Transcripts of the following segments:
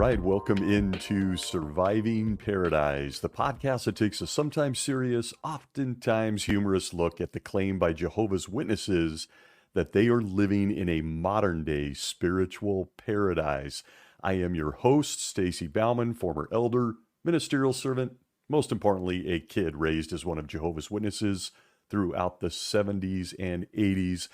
right, welcome into Surviving Paradise, the podcast that takes a sometimes serious, oftentimes humorous look at the claim by Jehovah's Witnesses that they are living in a modern-day spiritual paradise. I am your host, Stacy Bauman, former elder, ministerial servant, most importantly, a kid raised as one of Jehovah's Witnesses throughout the 70s and 80s.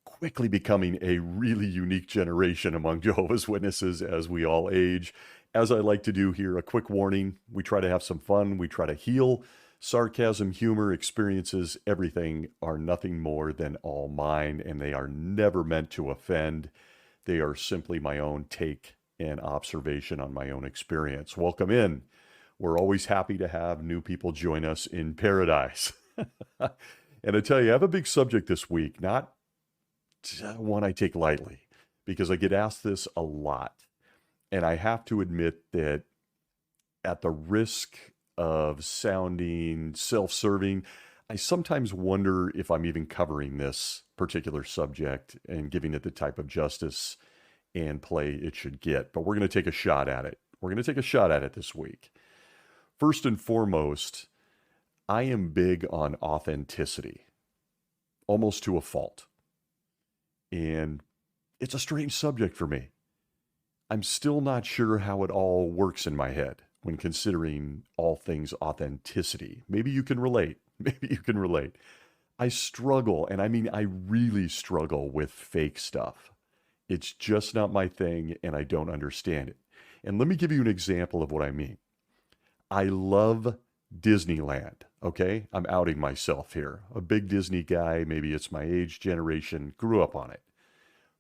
Quickly becoming a really unique generation among Jehovah's Witnesses as we all age. As I like to do here, a quick warning: we try to have some fun, we try to heal. Sarcasm, humor, experiences, everything are nothing more than all mine, and they are never meant to offend. They are simply my own take and observation on my own experience. Welcome in. We're always happy to have new people join us in paradise. And I tell you, I have a big subject this week, not one I take lightly, because I get asked this a lot. And I have to admit that at the risk of sounding self-serving, I sometimes wonder if I'm even covering this particular subject and giving it the type of justice and play it should get. But we're going to take a shot at it. We're going to take a shot at it this week. First and foremost, I am big on authenticity, almost to a fault. And it's a strange subject for me. I'm still not sure how it all works in my head when considering all things authenticity. Maybe you can relate. Maybe you can relate. I struggle, and I mean I really struggle with fake stuff. It's just not my thing, and I don't understand it. And let me give you an example of what I mean. I love Disneyland, okay? I'm outing myself here. A big Disney guy, maybe it's my age, generation, grew up on it.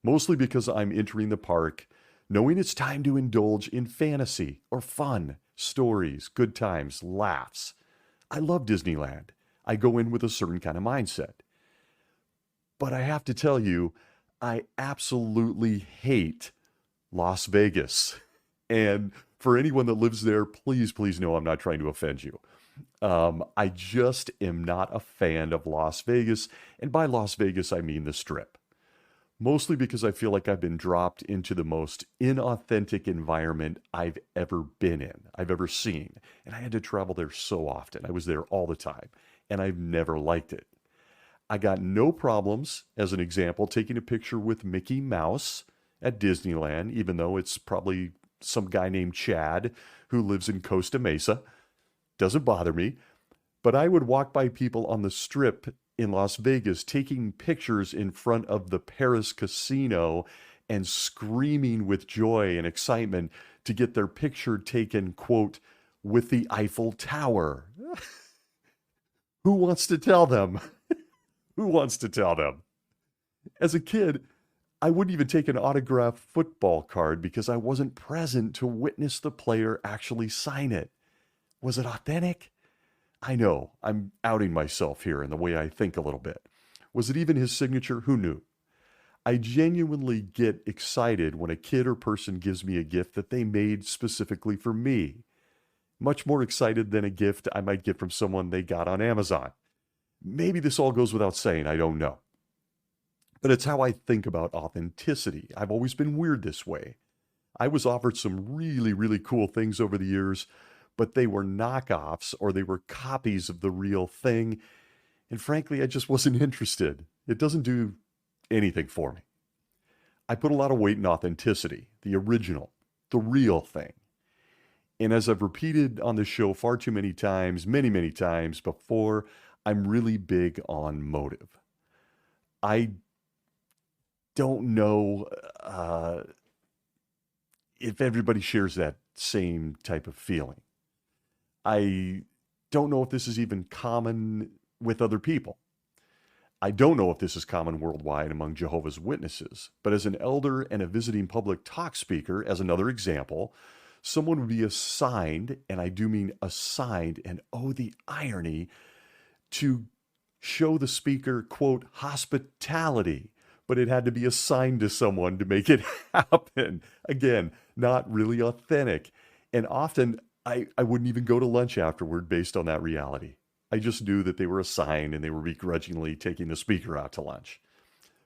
Mostly because I'm entering the park knowing it's time to indulge in fantasy or fun, stories, good times, laughs. I love Disneyland. I go in with a certain kind of mindset. But I have to tell you, I absolutely hate Las Vegas. And for anyone that lives there, please know I'm not trying to offend you. I just am not a fan of Las Vegas. And by Las Vegas, I mean the Strip. Mostly because I feel like I've been dropped into the most inauthentic environment I've ever been in, I've ever seen. And I had to travel there so often. I was there all the time, and I've never liked it. I got no problems, as an example, taking a picture with Mickey Mouse at Disneyland, even though it's probably some guy named Chad who lives in Costa Mesa. Doesn't bother me. But I would walk by people on the Strip in Las Vegas taking pictures in front of the Paris casino and screaming with joy and excitement to get their picture taken, quote, with the Eiffel Tower. Who wants to tell them? Who wants to tell them? As a kid, I wouldn't even take an autographed football card because I wasn't present to witness the player actually sign it. Was it authentic? I know, I'm outing myself here in the way I think a little bit. Was it even his signature? Who knew? I genuinely get excited when a kid or person gives me a gift that they made specifically for me. Much more excited than a gift I might get from someone they got on Amazon. Maybe this all goes without saying, I don't know. But it's how I think about authenticity. I've always been weird this way. I was offered some really cool things over the years, but they were knockoffs or they were copies of the real thing. And frankly, I just wasn't interested. It doesn't do anything for me. I put a lot of weight in authenticity, the original, the real thing. And as I've repeated on the show far too many times, many times before, I'm really big on motive. I don't know if everybody shares that same type of feeling. I don't know if this is even common with other people. I don't know if this is common worldwide among Jehovah's Witnesses, but as an elder and a visiting public talk speaker, as another example, someone would be assigned, and I do mean assigned, and oh, the irony, to show the speaker, quote, hospitality, but it had to be assigned to someone to make it happen. Again, not really authentic. And often, I wouldn't even go to lunch afterward based on that reality. I just knew that they were assigned and they were begrudgingly taking the speaker out to lunch.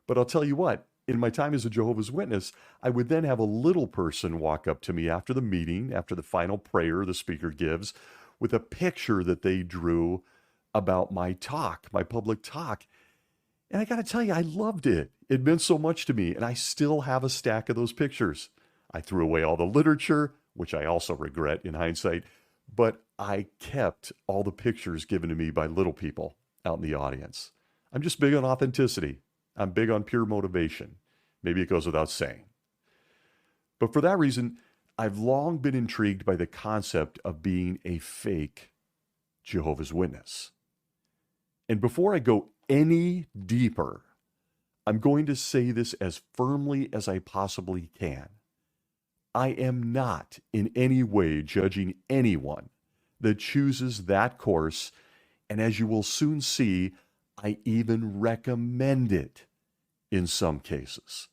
But I'll tell you what, in my time as a Jehovah's Witness, I would then have a little person walk up to me after the meeting, after the final prayer the speaker gives, with a picture that they drew about my talk, my public talk. And I got to tell you, I loved it. It meant so much to me, and I still have a stack of those pictures. I threw away all the literature, which I also regret in hindsight, but I kept all the pictures given to me by little people out in the audience. I'm just big on authenticity. I'm big on pure motivation. Maybe it goes without saying. But for that reason, I've long been intrigued by the concept of being a fake Jehovah's Witness. And before I go any deeper, I'm going to say this as firmly as I possibly can. I am not in any way judging anyone that chooses that course, and as you will soon see, I even recommend it in some cases.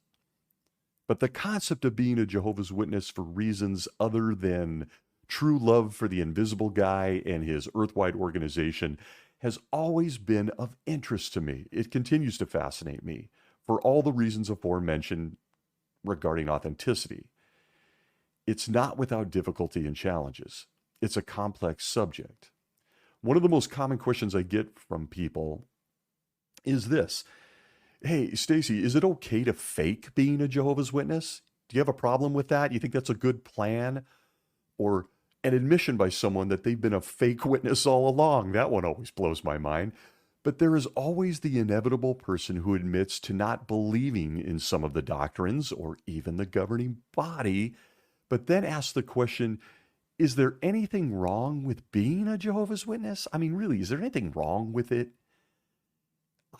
But the concept of being a Jehovah's Witness for reasons other than true love for the invisible guy and his earthwide organization has always been of interest to me. It continues to fascinate me for all the reasons aforementioned regarding authenticity. It's not without difficulty and challenges. It's a complex subject. One of the most common questions I get from people is this. Hey, Stacy, is it okay to fake being a Jehovah's Witness? Do you have a problem with that? You think that's a good plan? Or an admission by someone that they've been a fake witness all along? That one always blows my mind. But there is always the inevitable person who admits to not believing in some of the doctrines or even the governing body, but then asks the question, is there anything wrong with being a Jehovah's Witness? I mean, really, is there anything wrong with it?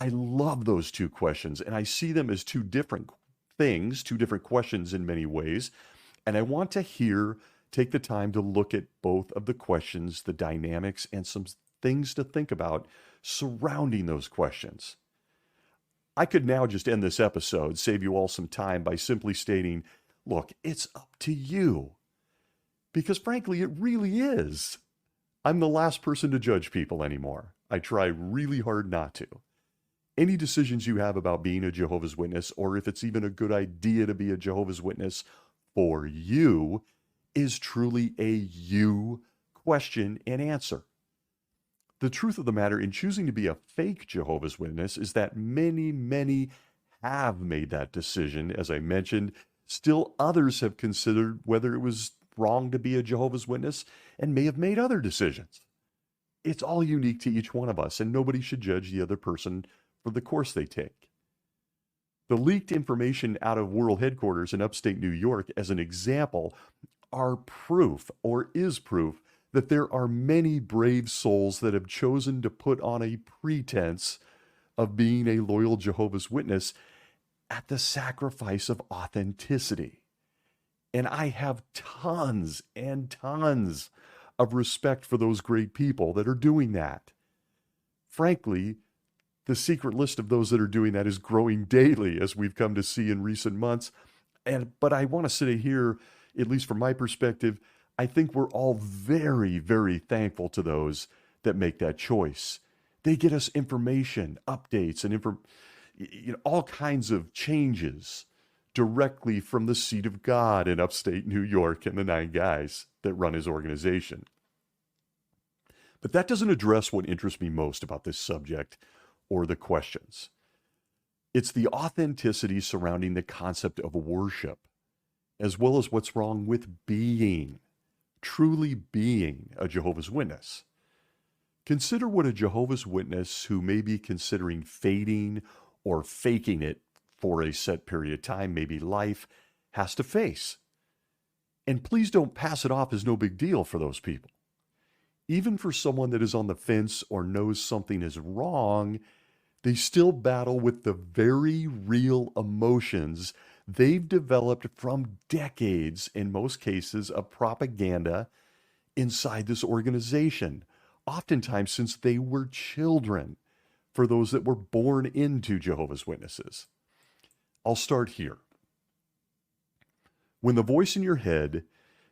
I love those two questions, and I see them as two different things, two different questions in many ways. And I want to take the time to look at both of the questions, the dynamics, and some things to think about surrounding those questions. I could now just end this episode, save you all some time by simply stating, look, it's up to you. Because frankly, it really is. I'm the last person to judge people anymore. I try really hard not to. Any decisions you have about being a Jehovah's Witness, or if it's even a good idea to be a Jehovah's Witness for you, is truly a you question and answer. The truth of the matter in choosing to be a fake Jehovah's Witness is that many, many have made that decision. As I mentioned, still others have considered whether it was wrong to be a Jehovah's Witness and may have made other decisions. It's all unique to each one of us, and nobody should judge the other person for the course they take. The leaked information out of World Headquarters in upstate New York, as an example, are proof, or is proof, that there are many brave souls that have chosen to put on a pretense of being a loyal Jehovah's Witness at the sacrifice of authenticity. And I have tons and tons of respect for those great people that are doing that. Frankly, the secret list of those that are doing that is growing daily, as we've come to see in recent months. But I want to say here, at least from my perspective, I think we're all very, very thankful to those that make that choice. They get us information, updates, and all kinds of changes directly from the seat of God in upstate New York and the 9 guys that run his organization. But that doesn't address what interests me most about this subject or the questions. It's the authenticity surrounding the concept of worship, as well as what's wrong with truly being a Jehovah's Witness. Consider what a Jehovah's Witness who may be considering fading or faking it for a set period of time, maybe life, has to face. And please don't pass it off as no big deal for those people. Even for someone that is on the fence or knows something is wrong, they still battle with the very real emotions they've developed from decades, in most cases, of propaganda inside this organization, oftentimes since they were children, for those that were born into Jehovah's Witnesses. I'll start here. When the voice in your head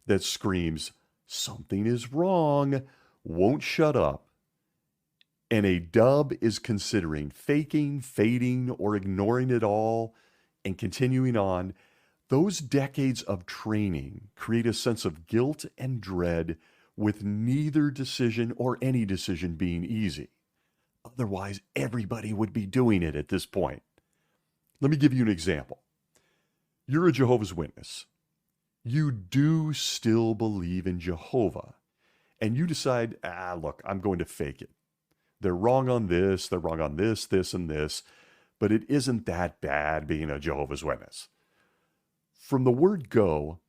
that screams, something is wrong, won't shut up, and a dub is considering faking, fading, or ignoring it all, And continuing on, those decades of training create a sense of guilt and dread, with neither decision or any decision being easy. Otherwise, everybody would be doing it at this point. Let me give you an example. You're a Jehovah's Witness. You do still believe in Jehovah, and you decide, look, I'm going to fake it. They're wrong on this, this, and this, but it isn't that bad being a Jehovah's Witness. From the word go,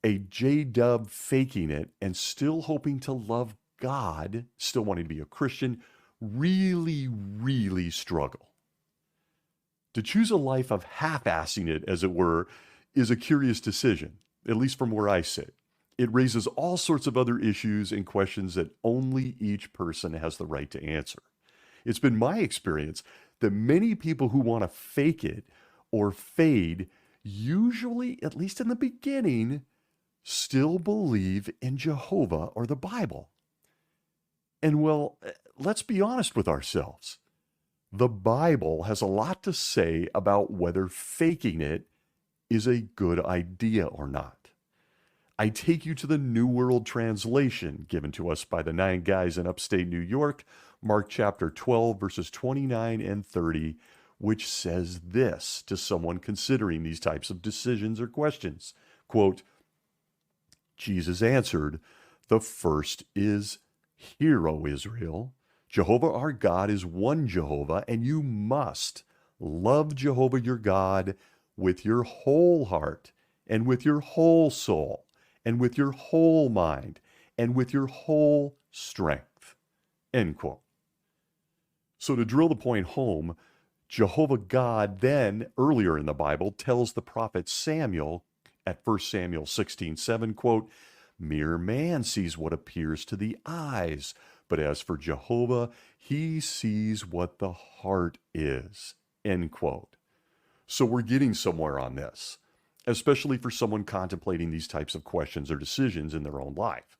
a J-dub faking it and still hoping to love God, still wanting to be a Christian, really, really struggle. To choose a life of half-assing it, as it were, is a curious decision, at least from where I sit. It raises all sorts of other issues and questions that only each person has the right to answer. It's been my experience that many people who want to fake it or fade usually, at least in the beginning, still believe in Jehovah or the Bible. And well, let's be honest with ourselves. The Bible has a lot to say about whether faking it is a good idea or not. I take you to the New World Translation given to us by the 9 guys in upstate New York, Mark chapter 12, verses 29 and 30, which says this to someone considering these types of decisions or questions. Quote, Jesus answered, "The first is, Hear, O Israel, Jehovah our God is one Jehovah, and you must love Jehovah your God with your whole heart, and with your whole soul, and with your whole mind, and with your whole strength." End quote. So to drill the point home, Jehovah God then, earlier in the Bible, tells the prophet Samuel at 1 Samuel 16:7, quote, "Mere man sees what appears to the eyes, but as for Jehovah, he sees what the heart is." End quote. So we're getting somewhere on this, especially for someone contemplating these types of questions or decisions in their own life.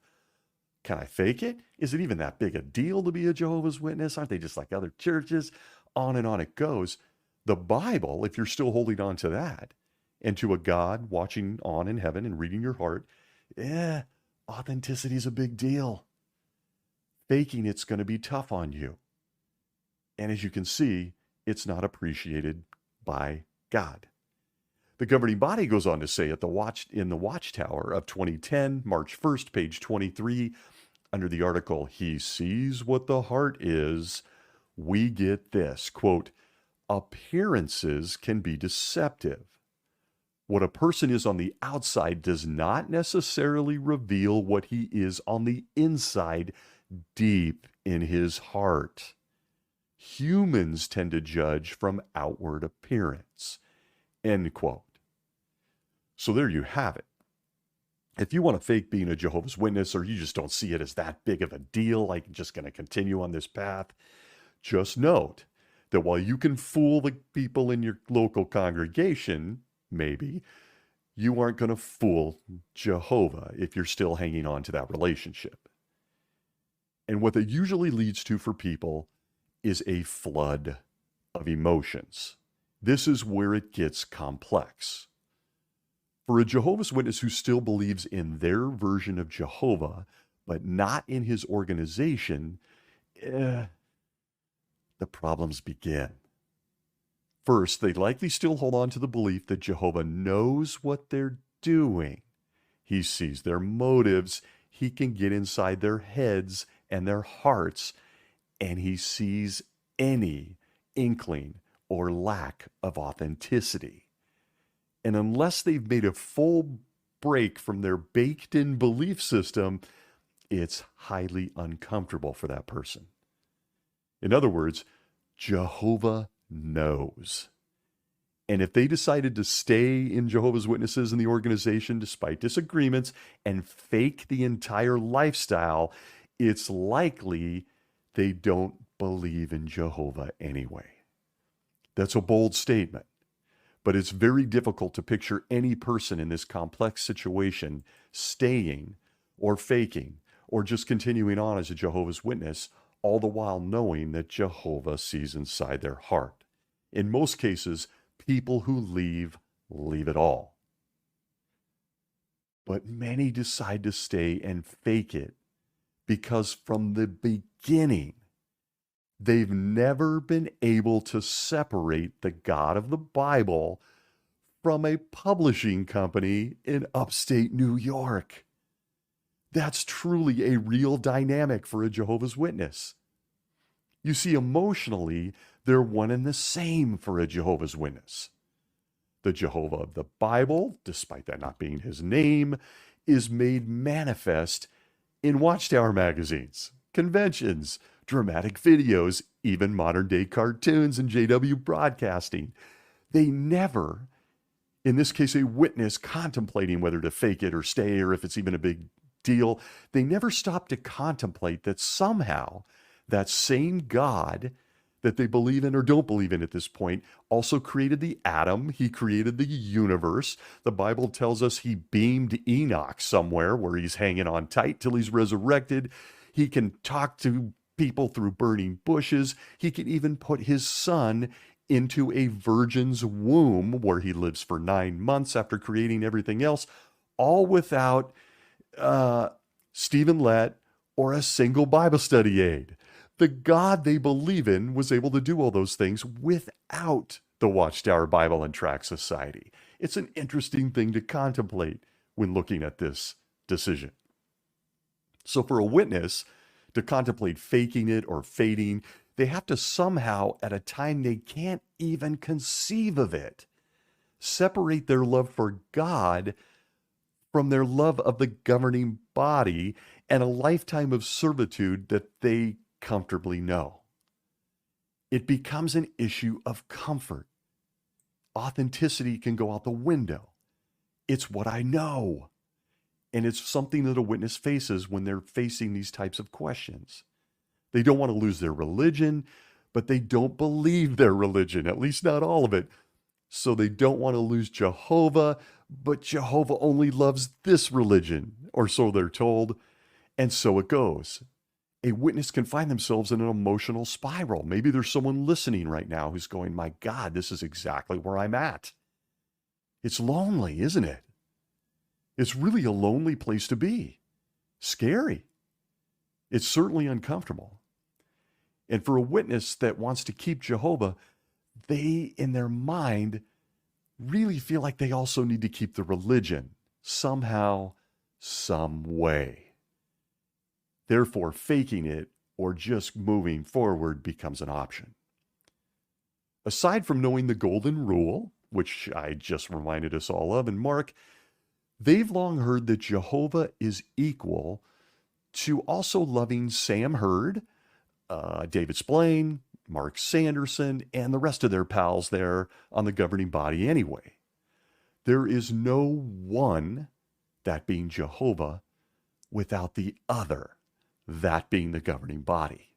Can I fake it? Is it even that big a deal to be a Jehovah's Witness? Aren't they just like other churches? On and on it goes. The Bible, if you're still holding on to that, and to a God watching on in heaven and reading your heart, authenticity is a big deal. Faking it's going to be tough on you. And as you can see, it's not appreciated by God. The governing body goes on to say in the Watchtower of 2010, March 1st, page 23, under the article, "He sees what the heart is," we get this, quote, "Appearances can be deceptive. What a person is on the outside does not necessarily reveal what he is on the inside, deep in his heart. Humans tend to judge from outward appearance." End quote. So there you have it. If you want to fake being a Jehovah's Witness, or you just don't see it as that big of a deal, like just going to continue on this path, just note that while you can fool the people in your local congregation, maybe, you aren't going to fool Jehovah if you're still hanging on to that relationship. And what that usually leads to for people is a flood of emotions. This is where it gets complex. For a Jehovah's Witness who still believes in their version of Jehovah, but not in his organization, the problems begin. First, they likely still hold on to the belief that Jehovah knows what they're doing. He sees their motives. He can get inside their heads and their hearts, and he sees any inkling or lack of authenticity. And unless they've made a full break from their baked-in belief system, it's highly uncomfortable for that person. In other words, Jehovah knows. And if they decided to stay in Jehovah's Witnesses in the organization despite disagreements and fake the entire lifestyle, it's likely they don't believe in Jehovah anyway. That's a bold statement, but it's very difficult to picture any person in this complex situation staying or faking or just continuing on as a Jehovah's Witness, all the while knowing that Jehovah sees inside their heart. In most cases, People who leave, leave it all. But many decide to stay and fake it because from the beginning, they've never been able to separate the God of the Bible from a publishing company in upstate New York. That's truly a real dynamic for a Jehovah's Witness. You see, emotionally, they're one and the same for a Jehovah's Witness. The Jehovah of the Bible, despite that not being his name, is made manifest in Watchtower magazines, conventions, dramatic videos, even modern-day cartoons and JW broadcasting. They never, in this case, a witness contemplating whether to fake it or stay or if it's even a big deal, they never stop to contemplate that somehow that same God that they believe in or don't believe in at this point also created the atom. He created the universe. The Bible tells us he beamed Enoch somewhere where he's hanging on tight till he's resurrected. He can talk to people through burning bushes. He can even put his son into a virgin's womb where he lives for 9 months after creating everything else, all without Stephen Lett or a single Bible study aid. The God they believe in was able to do all those things without the Watchtower Bible and Tract Society. It's an interesting thing to contemplate when looking at this decision. So for a witness to contemplate faking it or fading, they have to somehow, at a time they can't even conceive of it, separate their love for God from their love of the governing body and a lifetime of servitude that they comfortably know. It becomes an issue of comfort. Authenticity can go out the window. It's what I know. And it's something that a witness faces when they're facing these types of questions. They don't want to lose their religion, but they don't believe their religion, at least not all of it. So they don't want to lose Jehovah, but Jehovah only loves this religion, or so they're told. And so it goes. A witness can find themselves in an emotional spiral. Maybe there's someone listening right now who's going, my God, this is exactly where I'm at. It's lonely, isn't it? It's really a lonely place to be. Scary. It's certainly uncomfortable. And for a witness that wants to keep Jehovah, they, in their mind, really feel like they also need to keep the religion somehow, some way. Therefore, faking it or just moving forward becomes an option. Aside from knowing the golden rule, which I just reminded us all of, and Mark, they've long heard that Jehovah is equal to also loving Sam Hurd, David Splain, Mark Sanderson, and the rest of their pals there on the governing body anyway. There is no one, that being Jehovah, without the other, that being the governing body.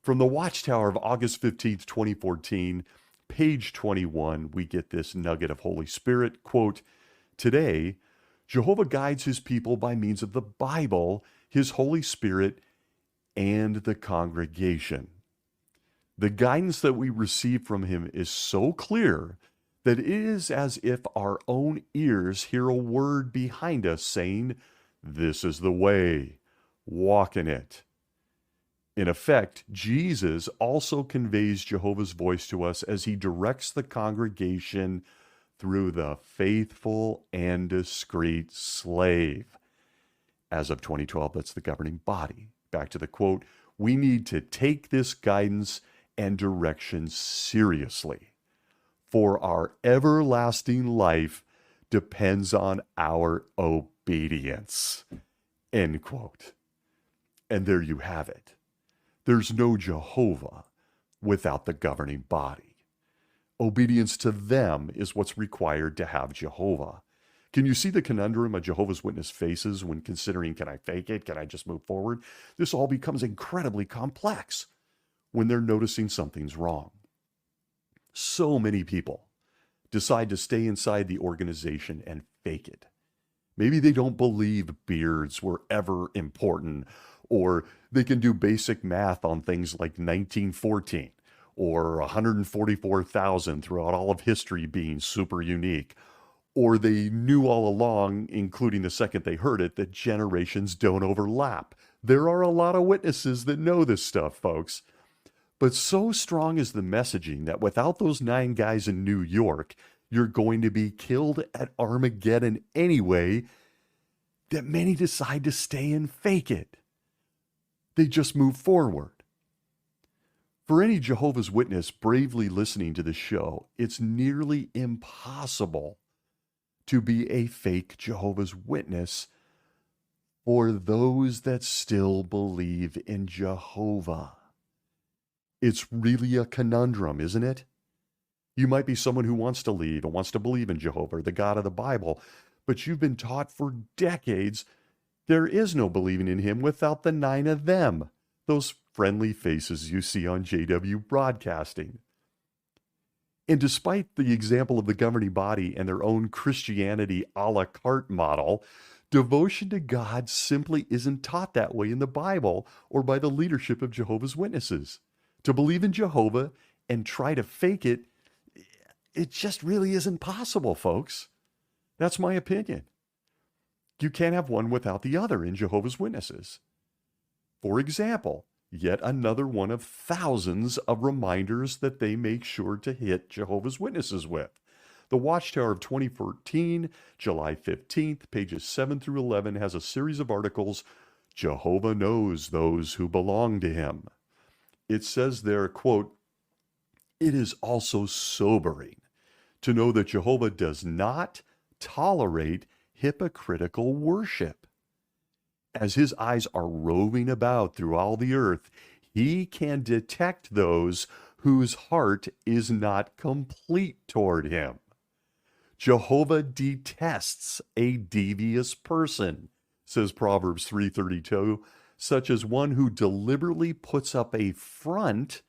From the Watchtower of August 15th, 2014, page 21, we get this nugget of Holy Spirit. Quote, today, Jehovah guides his people by means of the Bible, his Holy Spirit, and the congregation. The guidance that we receive from him is so clear that it is as if our own ears hear a word behind us saying, this is the way, walk in it. In effect, Jesus also conveys Jehovah's voice to us as he directs the congregation through the faithful and discreet slave. As of 2012, that's the governing body. Back to the quote, we need to take this guidance and direction seriously, for our everlasting life depends on our obedience. End quote. And there you have it. There's no Jehovah without the governing body. Obedience to them is what's required to have Jehovah. Can you see the conundrum a Jehovah's Witness faces when considering, can I fake it? Can I just move forward? This all becomes incredibly complex when they're noticing something's wrong. So many people decide to stay inside the organization and fake it. Maybe they don't believe beards were ever important, or they can do basic math on things like 1914, or 144,000 throughout all of history being super unique, or they knew all along, including the second they heard it, that generations don't overlap. There are a lot of witnesses that know this stuff, folks. But so strong is the messaging that without those 9 guys in New York, you're going to be killed at Armageddon anyway, that many decide to stay and fake it. They just move forward. For any Jehovah's Witness bravely listening to the show, it's nearly impossible to be a fake Jehovah's Witness for those that still believe in Jehovah. It's really a conundrum, isn't it? You might be someone who wants to leave and wants to believe in Jehovah, the God of the Bible, but you've been taught for decades there is no believing in him without the 9 of them, those friendly faces you see on JW Broadcasting. And despite the example of the governing body and their own Christianity a la carte model, devotion to God simply isn't taught that way in the Bible or by the leadership of Jehovah's Witnesses. To believe in Jehovah and try to fake it, it just really isn't possible, folks. That's my opinion. You can't have one without the other in Jehovah's Witnesses. For example, yet another one of thousands of reminders that they make sure to hit Jehovah's Witnesses with. The Watchtower of 2014, July 15th, pages 7 through 11, has a series of articles, Jehovah Knows Those Who Belong to Him. It says there, quote, "It is also sobering to know that Jehovah does not tolerate hypocritical worship. As his eyes are roving about through all the earth, he can detect those whose heart is not complete toward him. Jehovah detests a devious person," says Proverbs 3:32, "such as one who deliberately puts up a front,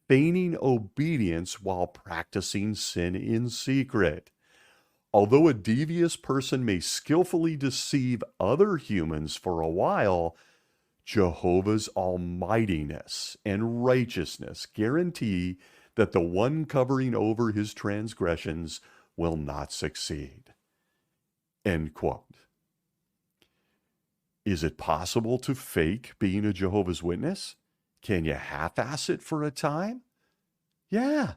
feigning obedience while practicing sin in secret. Although a devious person may skillfully deceive other humans for a while, Jehovah's almightiness and righteousness guarantee that the one covering over his transgressions will not succeed." End quote. Is it possible to fake being a Jehovah's Witness? Can you half-ass it for a time? Yeah.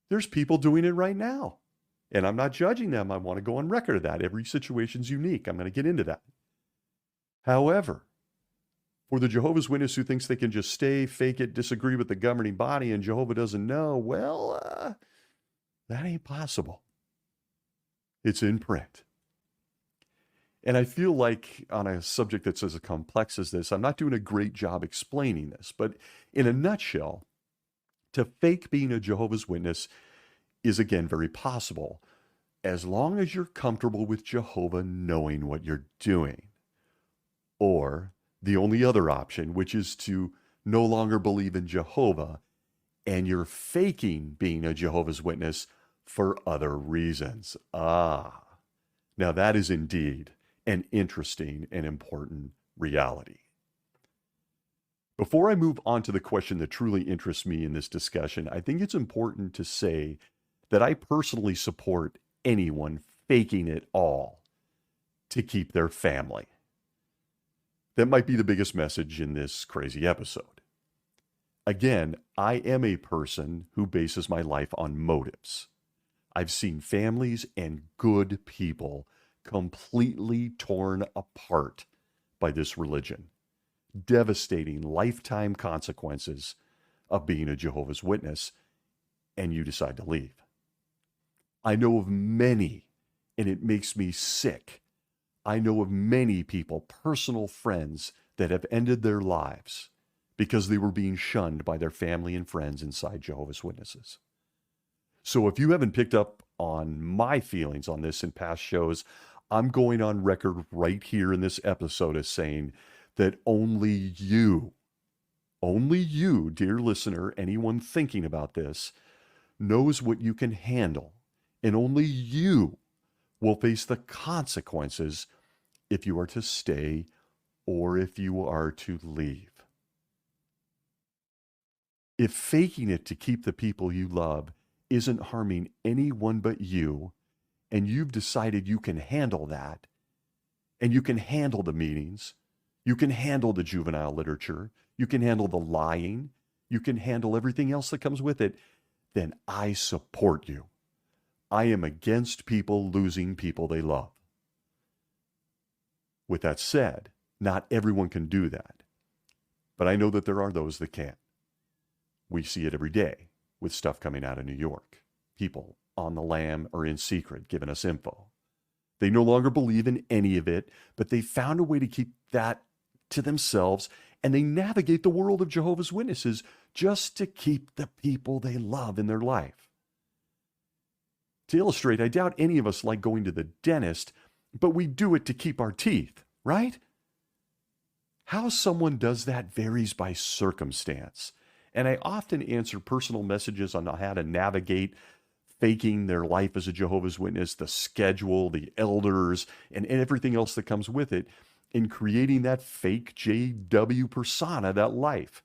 There's people doing it right now. And I'm not judging them. I want to go on record of that. Every situation's unique. I'm going to get into that. However, for the Jehovah's Witness who thinks they can just stay, fake it, disagree with the governing body, and Jehovah doesn't know, well, that ain't possible. It's in print. And I feel like on a subject that's as complex as this, I'm not doing a great job explaining this. But in a nutshell, to fake being a Jehovah's Witness is, again, very possible, as long as you're comfortable with Jehovah knowing what you're doing. Or the only other option, which is to no longer believe in Jehovah, and you're faking being a Jehovah's Witness for other reasons. Now that is indeed an interesting and important reality. Before I move on to the question that truly interests me in this discussion, I think it's important to say that I personally support anyone faking it all to keep their family. That might be the biggest message in this crazy episode. Again, I am a person who bases my life on motives. I've seen families and good people completely torn apart by this religion. Devastating lifetime consequences of being a Jehovah's Witness, and you decide to leave. I know of many, and it makes me sick. I know of many people, personal friends, that have ended their lives because they were being shunned by their family and friends inside Jehovah's Witnesses. So if you haven't picked up on my feelings on this in past shows, I'm going on record right here in this episode as saying that only you, dear listener, anyone thinking about this, knows what you can handle, and only you will face the consequences if you are to stay or if you are to leave. If faking it to keep the people you love isn't harming anyone but you, and you've decided you can handle that, and you can handle the meetings, you can handle the juvenile literature, you can handle the lying, you can handle everything else that comes with it, then I support you. I am against people losing people they love. With that said, not everyone can do that. But I know that there are those that can. We see it every day with stuff coming out of New York. People on the lam or in secret giving us info. They no longer believe in any of it, but they found a way to keep that to themselves, and they navigate the world of Jehovah's Witnesses just to keep the people they love in their life. To illustrate, I doubt any of us like going to the dentist, but we do it to keep our teeth, right? How someone does that varies by circumstance. And I often answer personal messages on how to navigate faking their life as a Jehovah's Witness, the schedule, the elders, and everything else that comes with it in creating that fake JW persona, that life.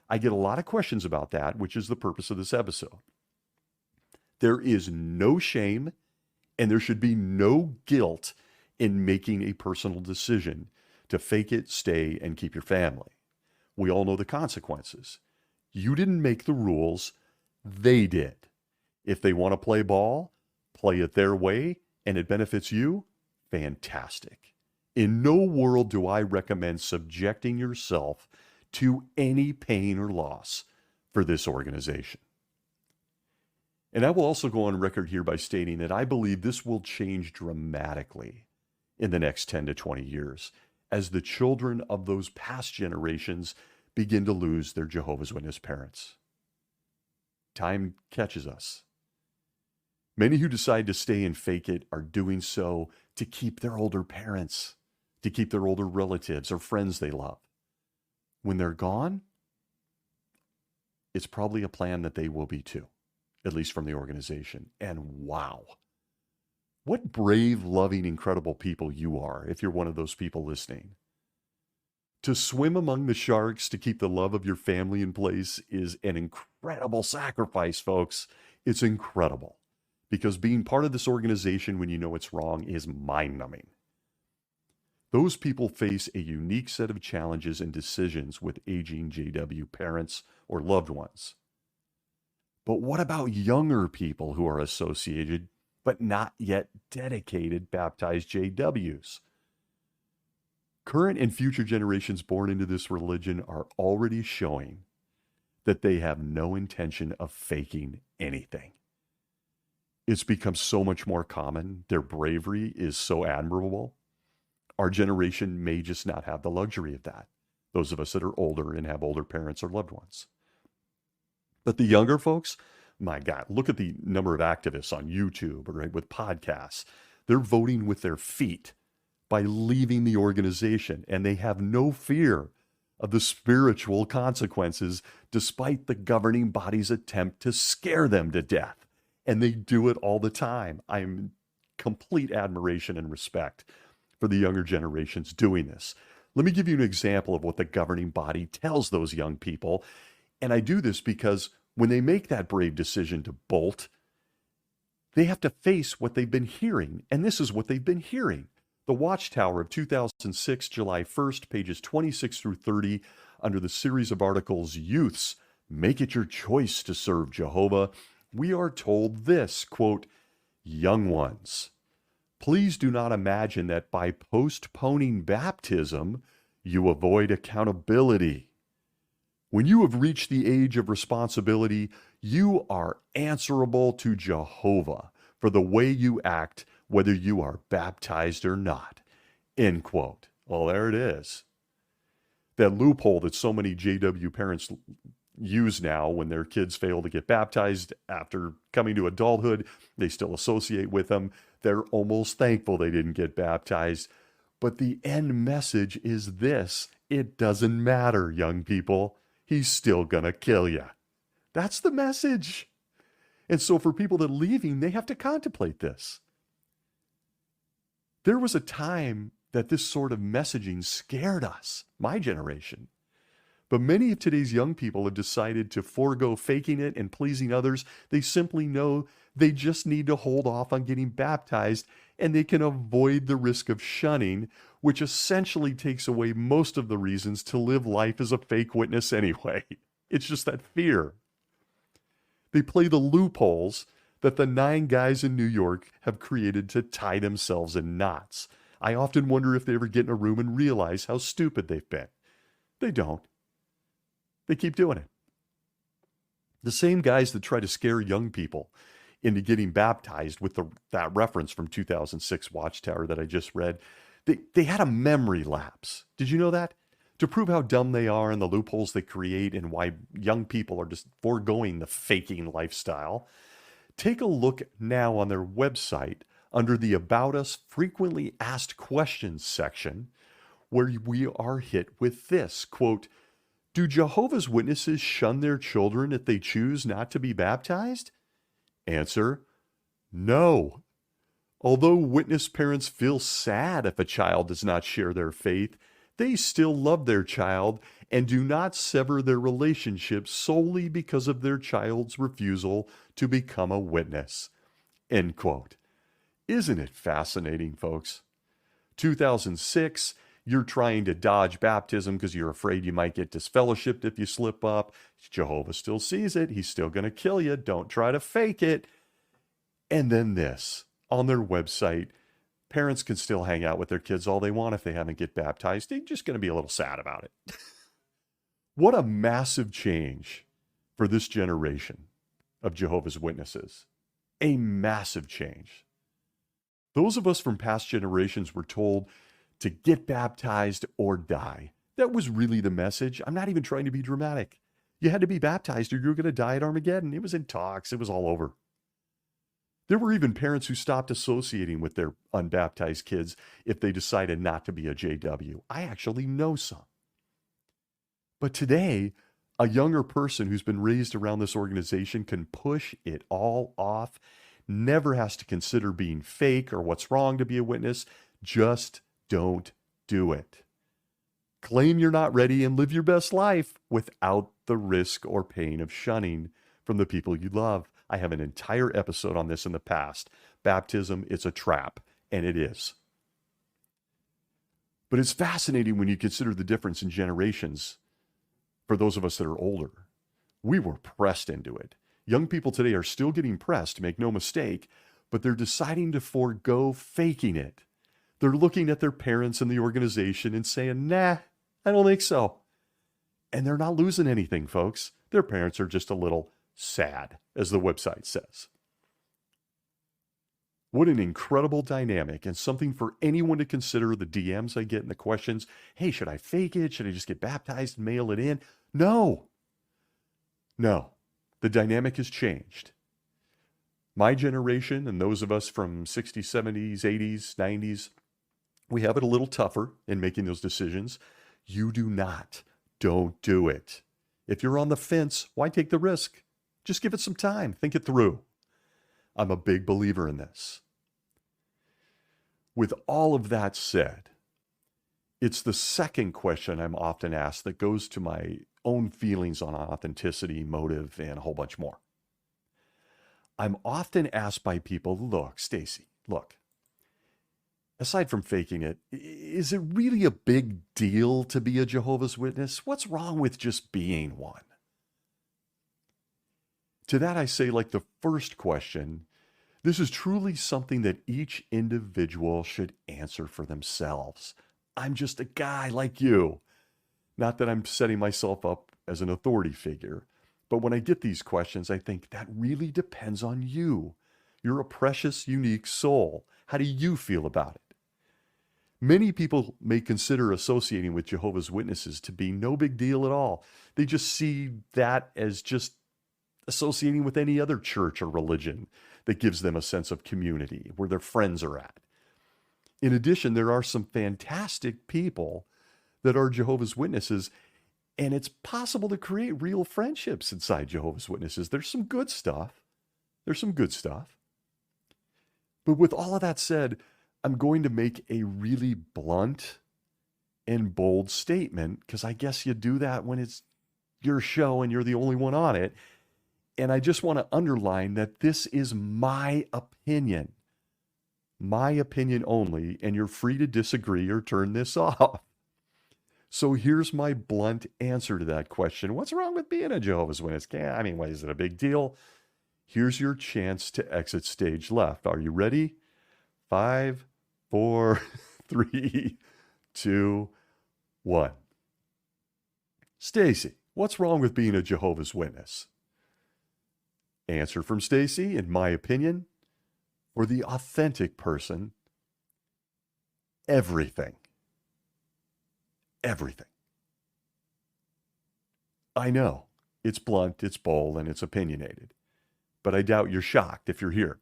I get a lot of questions about that, which is the purpose of this episode. There is no shame and there should be no guilt in making a personal decision to fake it, stay, and keep your family. We all know the consequences. You didn't make the rules, they did. If they want to play ball, play it their way, and it benefits you, fantastic. In no world do I recommend subjecting yourself to any pain or loss for this organization. And I will also go on record here by stating that I believe this will change dramatically in the next 10 to 20 years as the children of those past generations begin to lose their Jehovah's Witness parents. Time catches us. Many who decide to stay and fake it are doing so to keep their older parents, to keep their older relatives or friends they love. When they're gone, it's probably a plan that they will be too, at least from the organization. And wow, what brave, loving, incredible people you are if you're one of those people listening. To swim among the sharks to keep the love of your family in place is an incredible sacrifice, folks. It's incredible. Because being part of this organization when you know it's wrong is mind-numbing. Those people face a unique set of challenges and decisions with aging JW parents or loved ones. But what about younger people who are associated but not yet dedicated baptized JWs? Current and future generations born into this religion are already showing that they have no intention of faking anything. It's become so much more common. Their bravery is so admirable. Our generation may just not have the luxury of that. Those of us that are older and have older parents or loved ones. But the younger folks, my God, look at the number of activists on YouTube, right, with podcasts. They're voting with their feet by leaving the organization, and they have no fear of the spiritual consequences despite the governing body's attempt to scare them to death. And they do it all the time. I'm in complete admiration and respect for the younger generations doing this. Let me give you an example of what the governing body tells those young people. And I do this because when they make that brave decision to bolt, they have to face what they've been hearing. And this is what they've been hearing. The Watchtower of 2006, July 1st, pages 26 through 30, under the series of articles, Youths, Make It Your Choice to Serve Jehovah, we are told this, quote, young ones, please do not imagine that by postponing baptism, you avoid accountability. When you have reached the age of responsibility, you are answerable to Jehovah for the way you act, whether you are baptized or not, end quote. Well, there it is. That loophole that so many JW parents use now when their kids fail to get baptized after coming to adulthood, they still associate with them. They're almost thankful they didn't get baptized. But the end message is this: it doesn't matter, young people. He's still gonna kill you. That's the message. And so for people that are leaving, they have to contemplate this. There was a time that this sort of messaging scared us, my generation. But many of today's young people have decided to forego faking it and pleasing others. They simply know they just need to hold off on getting baptized, and they can avoid the risk of shunning, which essentially takes away most of the reasons to live life as a fake witness anyway. It's just that fear. They play the loopholes that the 9 guys in New York have created to tie themselves in knots. I often wonder if they ever get in a room and realize how stupid they've been. They don't. They keep doing it. The same guys that try to scare young people into getting baptized with that reference from 2006 Watchtower that I just read, they had a memory lapse. Did you know that? To prove how dumb they are and the loopholes they create and why young people are just foregoing the faking lifestyle, take a look now on their website under the About Us Frequently Asked Questions section, where we are hit with this, quote, "Do Jehovah's Witnesses shun their children if they choose not to be baptized?" Answer, no. Although witness parents feel sad if a child does not share their faith, they still love their child and do not sever their relationship solely because of their child's refusal to become a witness. End quote. Isn't it fascinating, folks? 2006, you're trying to dodge baptism because you're afraid you might get disfellowshipped if you slip up. Jehovah still sees it. He's still going to kill you. Don't try to fake it. And then this, on their website, parents can still hang out with their kids all they want if they haven't get baptized. They're just going to be a little sad about it. What a massive change for this generation of Jehovah's Witnesses. A massive change. Those of us from past generations were told to get baptized or die. That was really the message. I'm not even trying to be dramatic. You had to be baptized or you were going to die at Armageddon. It was in talks. It was all over. There were even parents who stopped associating with their unbaptized kids if they decided not to be a JW. I actually know some. But today, a younger person who's been raised around this organization can push it all off, never has to consider being fake or what's wrong to be a witness. Just don't do it. Claim you're not ready and live your best life without the risk or pain of shunning from the people you love. I have an entire episode on this in the past. Baptism, it's a trap, and it is. But it's fascinating when you consider the difference in generations for those of us that are older. We were pressed into it. Young people today are still getting pressed, make no mistake, but they're deciding to forego faking it. They're looking at their parents and the organization and saying, nah, I don't think so. And they're not losing anything, folks. Their parents are just a little sad, as the website says. What an incredible dynamic, and something for anyone to consider. The DMs I get and the questions, hey, should I fake it? Should I just get baptized and mail it in? No. The dynamic has changed. My generation and those of us from 60s, 70s, 80s, 90s, we have it a little tougher in making those decisions. You do not. Don't do it. If you're on the fence, why take the risk? Just give it some time. Think it through. I'm a big believer in this. With all of that said, it's the second question I'm often asked that goes to my own feelings on authenticity, motive, and a whole bunch more. I'm often asked by people, look, Stacy, aside from faking it, is it really a big deal to be a Jehovah's Witness? What's wrong with just being one? To that I say, like the first question, this is truly something that each individual should answer for themselves. I'm just a guy like you. Not that I'm setting myself up as an authority figure, but when I get these questions, I think that really depends on you. You're a precious, unique soul. How do you feel about it? Many people may consider associating with Jehovah's Witnesses to be no big deal at all. They just see that as just associating with any other church or religion that gives them a sense of community, where their friends are at. In addition, there are some fantastic people that are Jehovah's Witnesses, and it's possible to create real friendships inside Jehovah's Witnesses. There's some good stuff. But with all of that said, I'm going to make a really blunt and bold statement, because I guess you do that when it's your show and you're the only one on it. And I just want to underline that this is my opinion only, and you're free to disagree or turn this off. So here's my blunt answer to that question. What's wrong with being a Jehovah's Witness? I mean, what, is it a big deal? Here's your chance to exit stage left. Are you ready? 5, 4, 3, 2, 1. Stacy, what's wrong with being a Jehovah's Witness? Answer from Stacy, in my opinion, for the authentic person, everything. Everything. I know, it's blunt, it's bold, and it's opinionated, but I doubt you're shocked if you're here.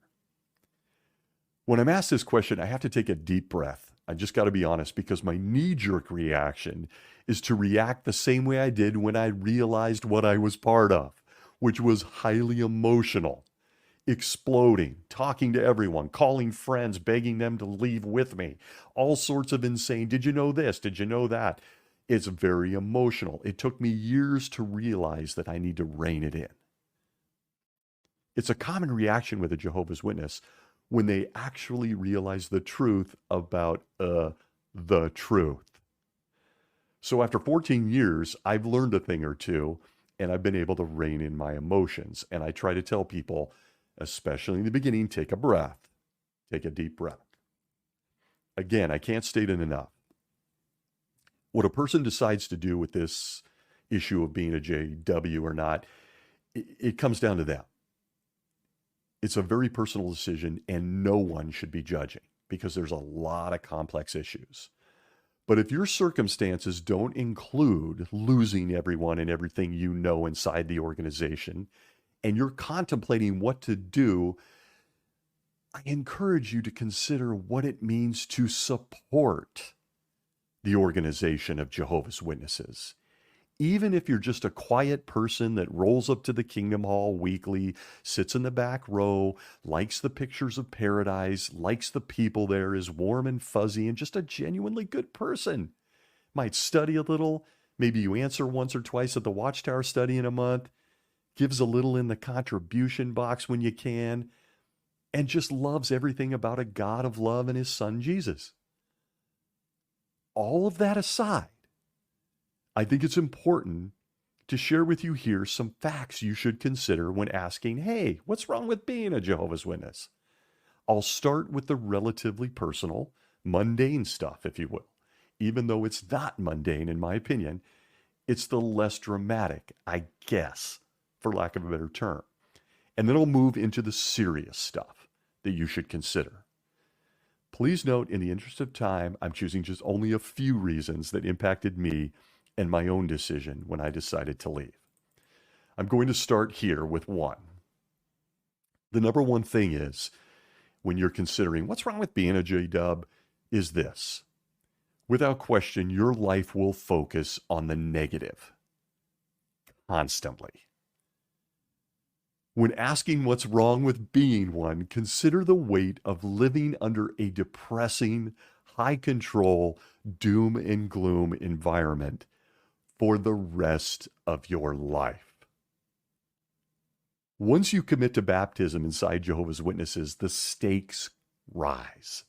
When I'm asked this question, I have to take a deep breath. I just got to be honest, because my knee-jerk reaction is to react the same way I did when I realized what I was part of, which was highly emotional, exploding, talking to everyone, calling friends, begging them to leave with me, all sorts of insane, did you know this, did you know that? It's very emotional. It took me years to realize that I need to rein it in. It's a common reaction with a Jehovah's Witness when they actually realize the truth about the truth. So after 14 years, I've learned a thing or two, and I've been able to rein in my emotions. And I try to tell people, especially in the beginning, take a breath. Take a deep breath. Again, I can't state it enough. What a person decides to do with this issue of being a JW or not, it comes down to them. It's a very personal decision, and no one should be judging because there's a lot of complex issues. But if your circumstances don't include losing everyone and everything you know inside the organization, and you're contemplating what to do, I encourage you to consider what it means to support the organization of Jehovah's Witnesses. Even if you're just a quiet person that rolls up to the Kingdom Hall weekly, sits in the back row, likes the pictures of paradise, likes the people there, is warm and fuzzy, and just a genuinely good person. Might study a little, maybe you answer once or twice at the Watchtower study in a month, gives a little in the contribution box when you can, and just loves everything about a God of love and his son Jesus. All of that aside, I think it's important to share with you here some facts you should consider when asking, hey, what's wrong with being a Jehovah's Witness? I'll start with the relatively personal, mundane stuff, if you will. Even though it's not mundane, in my opinion, it's the less dramatic, I guess, for lack of a better term. And then I'll move into the serious stuff that you should consider. Please note, in the interest of time, I'm choosing just only a few reasons that impacted me and my own decision when I decided to leave. I'm going to start here with one. The number one thing is, when you're considering what's wrong with being a J-Dub, is this. Without question, your life will focus on the negative constantly. When asking what's wrong with being one, consider the weight of living under a depressing, high control, doom and gloom environment for the rest of your life. Once you commit to baptism inside Jehovah's Witnesses, the stakes rise.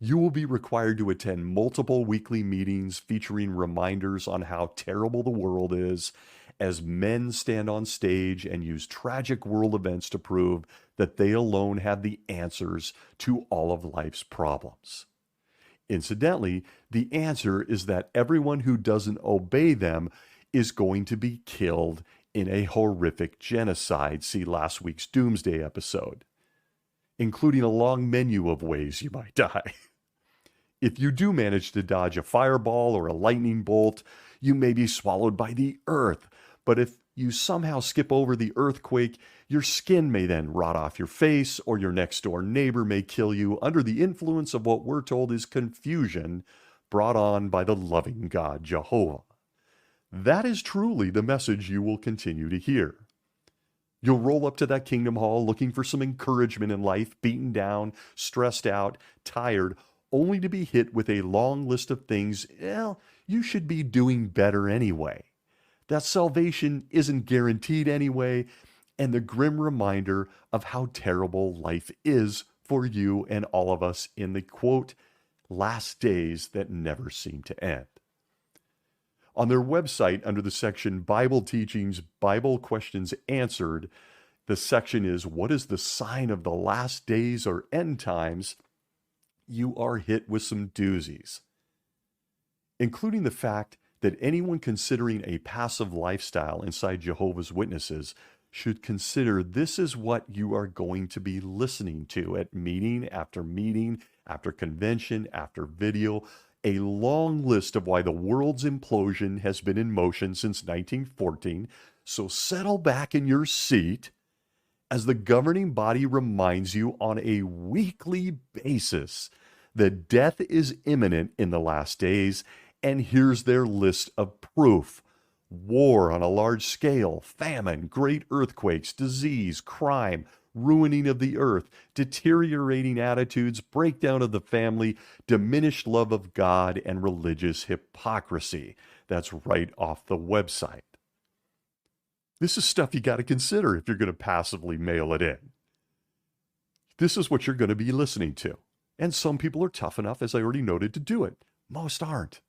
You will be required to attend multiple weekly meetings featuring reminders on how terrible the world is, as men stand on stage and use tragic world events to prove that they alone have the answers to all of life's problems. Incidentally, the answer is that everyone who doesn't obey them is going to be killed in a horrific genocide. See last week's Doomsday episode, including a long menu of ways you might die. If you do manage to dodge a fireball or a lightning bolt, you may be swallowed by the earth. But if you somehow skip over the earthquake, your skin may then rot off your face, or your next door neighbor may kill you under the influence of what we're told is confusion brought on by the loving God, Jehovah. That is truly the message you will continue to hear. You'll roll up to that Kingdom Hall looking for some encouragement in life, beaten down, stressed out, tired, only to be hit with a long list of things, you should be doing better anyway. that salvation isn't guaranteed anyway, and the grim reminder of how terrible life is for you and all of us in the quote, last days that never seem to end. On their website, under the section Bible Teachings, Bible Questions Answered, the section is What is the sign of the last days or end times? You are hit with some doozies, including the fact that anyone considering a passive lifestyle inside Jehovah's Witnesses should consider this is what you are going to be listening to at meeting, after convention, after video, a long list of why the world's implosion has been in motion since 1914. So settle back in your seat as the governing body reminds you on a weekly basis that death is imminent in the last days. And here's their list of proof: war on a large scale, famine, great earthquakes, disease, crime, ruining of the earth, deteriorating attitudes, breakdown of the family, diminished love of God, and religious hypocrisy. That's right off the website. This is stuff you got to consider if you're going to passively mail it in. This is what you're going to be listening to. And some people are tough enough, as I already noted, to do it. Most aren't.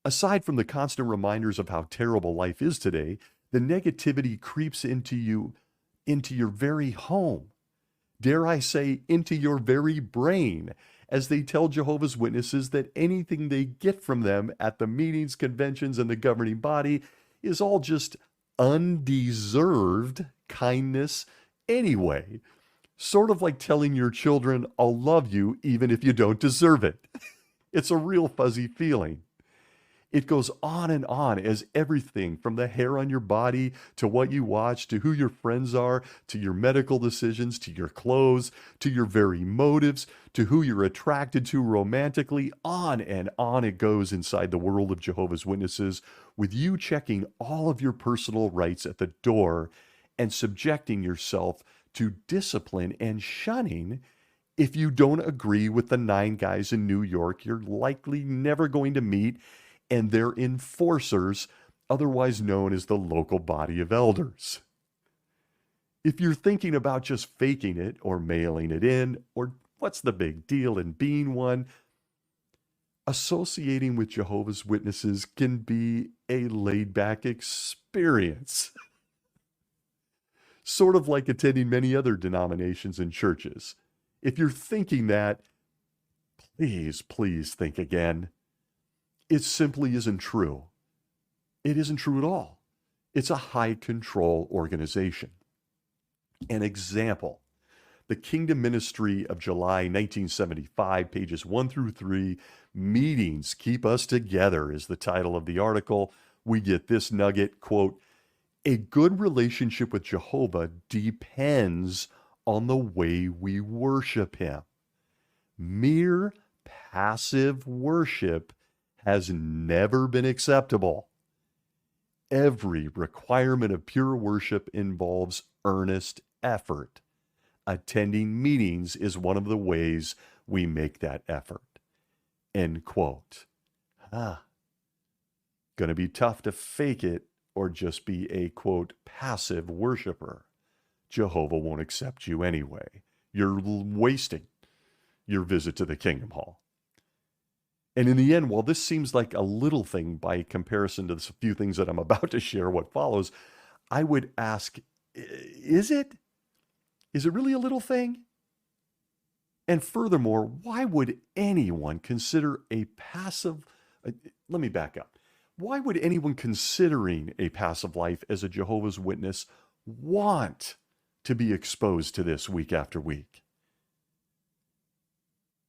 Aside from the constant reminders of how terrible life is today, the negativity creeps into your very home. Dare I say, into your very brain, as they tell Jehovah's Witnesses that anything they get from them at the meetings, conventions, and the governing body is all just undeserved kindness anyway. Sort of like telling your children, I'll love you even if you don't deserve it. It's a real fuzzy feeling. It goes on and on as everything from the hair on your body to what you watch to who your friends are to your medical decisions to your clothes to your very motives to who you're attracted to romantically, on and on it goes inside the world of Jehovah's Witnesses, with you checking all of your personal rights at the door and subjecting yourself to discipline and shunning if you don't agree with the 9 guys in New York you're likely never going to meet and their enforcers, otherwise known as the local body of elders. If you're thinking about just faking it or mailing it in, or what's the big deal in being one, associating with Jehovah's Witnesses can be a laid-back experience. Sort of like attending many other denominations and churches. If you're thinking that, please think again. It simply isn't true. It isn't true at all. It's a high control organization. An example, the Kingdom Ministry of July 1975, pages 1 through 3, Meetings Keep Us Together is the title of the article. We get this nugget, quote, a good relationship with Jehovah depends on the way we worship him. Mere passive worship has never been acceptable. Every requirement of pure worship involves earnest effort. Attending meetings is one of the ways we make that effort. End quote. Going to be tough to fake it or just be a, quote, passive worshiper. Jehovah won't accept you anyway. You're wasting your visit to the Kingdom Hall. And in the end, while this seems like a little thing by comparison to the few things that I'm about to share, what follows, I would ask, is it? Is it really a little thing? And furthermore, why would anyone consider a passive, let me back up. Why would anyone considering a passive life as a Jehovah's Witness want to be exposed to this week after week?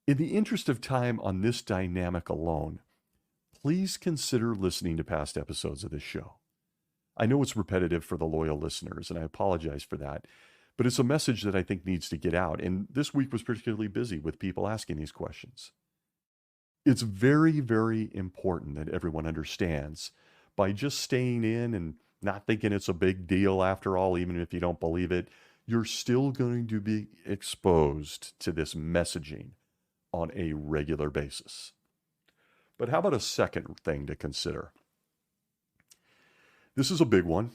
In the interest of time on this dynamic alone, please consider listening to past episodes of this show. I know it's repetitive for the loyal listeners, and I apologize for that, but it's a message that I think needs to get out, and this week was particularly busy with people asking these questions. It's very, very important that everyone understands by just staying in and not thinking it's a big deal after all, even if you don't believe it, you're still going to be exposed to this messaging on a regular basis. But how about a second thing to consider? This is a big one,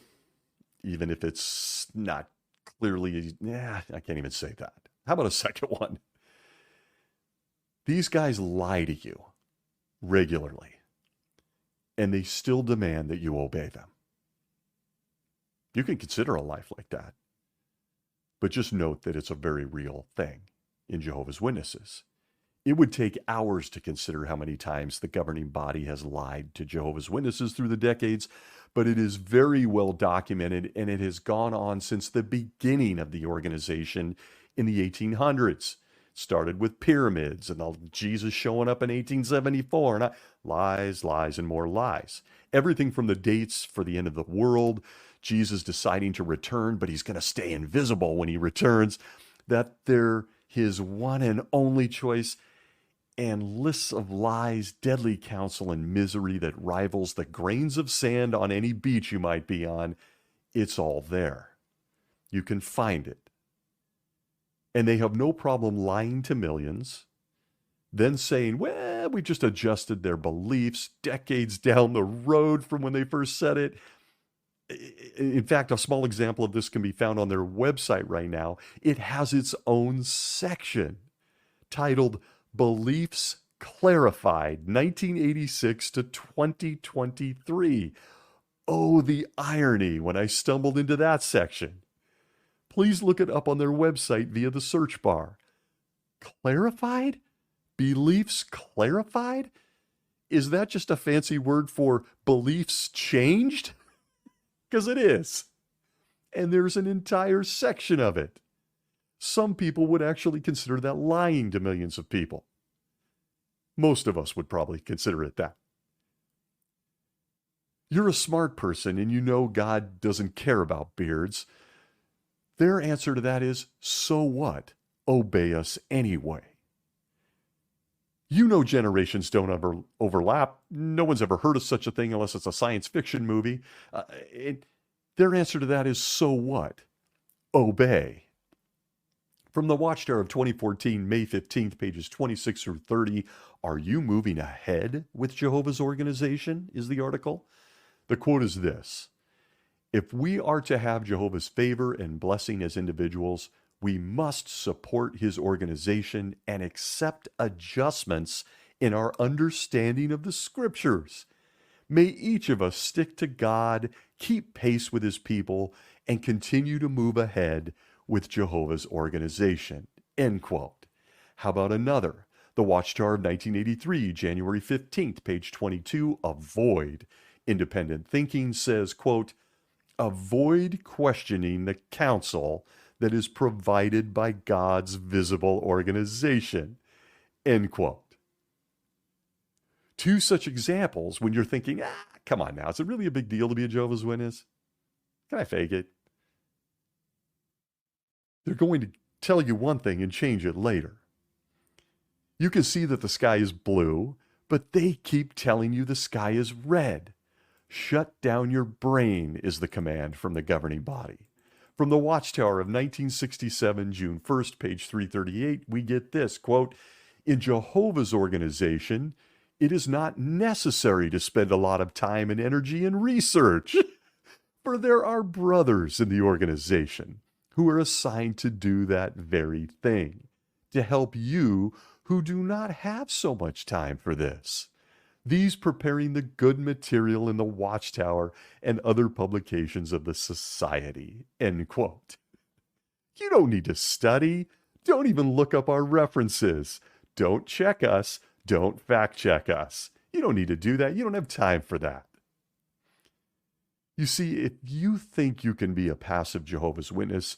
even if it's not clearly, I can't even say that. How about a second one? These guys lie to you regularly, and they still demand that you obey them. You can consider a life like that, but just note that it's a very real thing in Jehovah's Witnesses. It would take hours to consider how many times the governing body has lied to Jehovah's Witnesses through the decades, but it is very well documented, and it has gone on since the beginning of the organization in the 1800s. Started with pyramids and Jesus showing up in 1874, and lies, lies, and more lies. Everything from the dates for the end of the world, Jesus deciding to return, but he's going to stay invisible when he returns, that they're his one and only choice, and lists of lies, deadly counsel, and misery that rivals the grains of sand on any beach you might be on. It's all there. You can find it. And they have no problem lying to millions, then saying, well, we just adjusted their beliefs decades down the road from when they first said it. In fact, a small example of this can be found on their website right now. It has its own section titled Beliefs Clarified, 1986 to 2023. Oh, the irony when I stumbled into that section. Please look it up on their website via the search bar. Clarified? Beliefs clarified? Is that just a fancy word for beliefs changed? Because it is. And there's an entire section of it. Some people would actually consider that lying to millions of people. Most of us would probably consider it that. You're a smart person and you know God doesn't care about beards. Their answer to that is, so what? Obey us anyway. You know generations don't ever overlap. No one's ever heard of such a thing unless it's a science fiction movie. Their answer to that is, so what? Obey. From the Watchtower of 2014, May 15th, pages 26 through 30, Are You Moving Ahead with Jehovah's Organization? Is the article. The quote is this: if we are to have Jehovah's favor and blessing as individuals, we must support his organization and accept adjustments in our understanding of the scriptures. May each of us stick to God, keep pace with his people, and continue to move ahead with Jehovah's organization. End quote. How about another? The Watchtower of 1983, January 15th, page 22, Avoid. Independent Thinking says, quote, avoid questioning the counsel that is provided by God's visible organization. End quote. Two such examples when you're thinking, come on now, is it really a big deal to be a Jehovah's Witness? Can I fake it? They're going to tell you one thing and change it later. You can see that the sky is blue, but they keep telling you the sky is red. Shut down your brain is the command from the governing body. From the Watchtower of 1967, June 1st, page 338, we get this, quote, in Jehovah's organization, it is not necessary to spend a lot of time and energy in research, for there are brothers in the organization who are assigned to do that very thing, to help you who do not have so much time for this. These preparing the good material in the Watchtower and other publications of the society. End quote. You don't need to study. Don't even look up our references. Don't check us. Don't fact check us. You don't need to do that. You don't have time for that. You see, if you think you can be a passive Jehovah's Witness